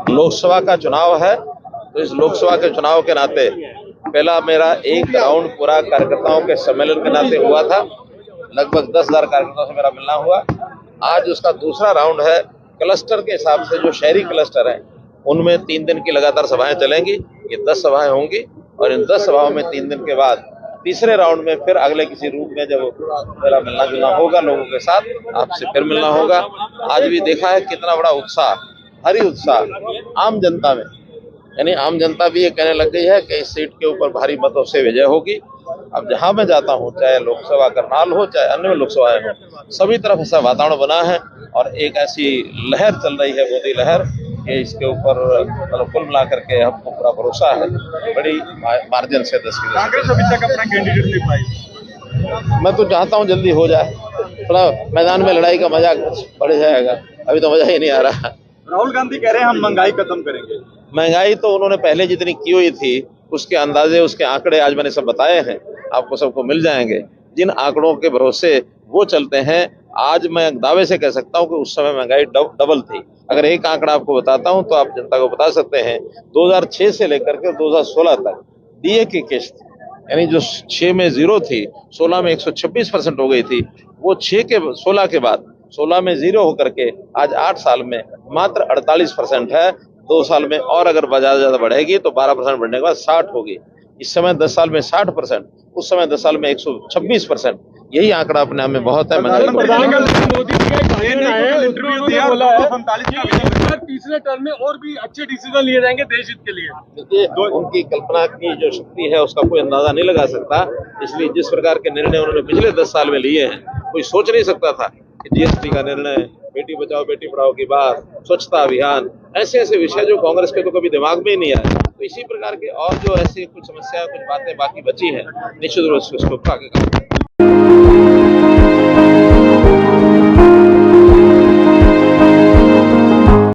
लोकसभा का चुनाव है, तो इस लोकसभा के चुनाव के नाते पहला मेरा एक राउंड पूरा कार्यकर्ताओं के सम्मेलन के नाते हुआ था। लगभग 10,000 कार्यकर्ताओं से मेरा मिलना हुआ। आज उसका दूसरा राउंड है। क्लस्टर के हिसाब से जो शहरी क्लस्टर हैं उनमें 3 दिन की लगातार सभाएं चलेंगी। ये 10 सभाएं होंगी और इन 10 सभाओं में 3 दिन के बाद तीसरे राउंड में फिर अगले किसी रूप में जब मेरा मिलना जुलना होगा लोगों के साथ, आपसे फिर मिलना होगा। आज भी देखा है कितना बड़ा उत्साह, भारी उत्साह आम जनता में, यानी आम जनता भी ये कहने लग गई है कि इस सीट के ऊपर भारी मतों से विजय होगी। अब जहां मैं जाता हूं, चाहे लोकसभा करनाल हो चाहे अन्य लोकसभाएं हो, सभी तरफ ऐसा वातावरण बना है और एक ऐसी लहर चल रही है, मोदी लहर, कि इसके ऊपर मतलब कुल मिला करके हमको पूरा भरोसा है बड़ी मार्जिन से 10 की। कांग्रेस अभी तक अपना कैंडिडेट नहीं पाई। मैं तो चाहता हूं जल्दी हो जाए, थोड़ा मैदान में लड़ाई का मजा बढ़ जाएगा। अभी तो मजा ही नहीं आ रहा। राहुल गांधी कह रहे हैं हम महंगाई खत्म करेंगे। महंगाई तो उन्होंने पहले जितनी की हुई थी उसके अंदाजे, उसके आंकड़े आज मैंने सब बताए हैं, आपको सबको मिल जाएंगे। जिन आंकड़ों के भरोसे वो चलते हैं, आज मैं दावे से कह सकता हूं कि उस समय महंगाई डबल थी। अगर एक आंकड़ा आपको बताता हूं तो आप जनता को बता सकते हैं, 2006 से लेकर के 2016 तक डीए की किस्त, यानी जो 6 में 0 थी, 16 में 126% हो गई थी, वो 16 के बाद 16 में 0 होकर के आज 8 साल में मात्र 48% है। 2 साल में और अगर ज्यादा बढ़ेगी तो 12% बढ़ने के बाद 60 होगी। इस समय 10 साल में 60%, उस समय 10 साल में 126%। यही आंकड़ा अपने आप में बहुत है। तीसरे टर्म में और भी अच्छे डिसीजन लिए जाएंगे देश हित के लिए। देखिए, उनकी कल्पना की जो शक्ति है उसका कोई अंदाजा नहीं लगा सकता। इसलिए जिस प्रकार के निर्णय उन्होंने पिछले 10 साल में लिए हैं, कोई सोच नहीं सकता था कि जीएसटी का निर्णय, बेटी बचाओ बेटी पढ़ाओ की बात, स्वच्छता अभियान, ऐसे ऐसे विषय जो कांग्रेस के तो कभी दिमाग में ही नहीं आए। तो इसी प्रकार के और जो ऐसी कुछ समस्या, कुछ बातें बाकी बची हैं, निश्चित रूप से उसको उठा के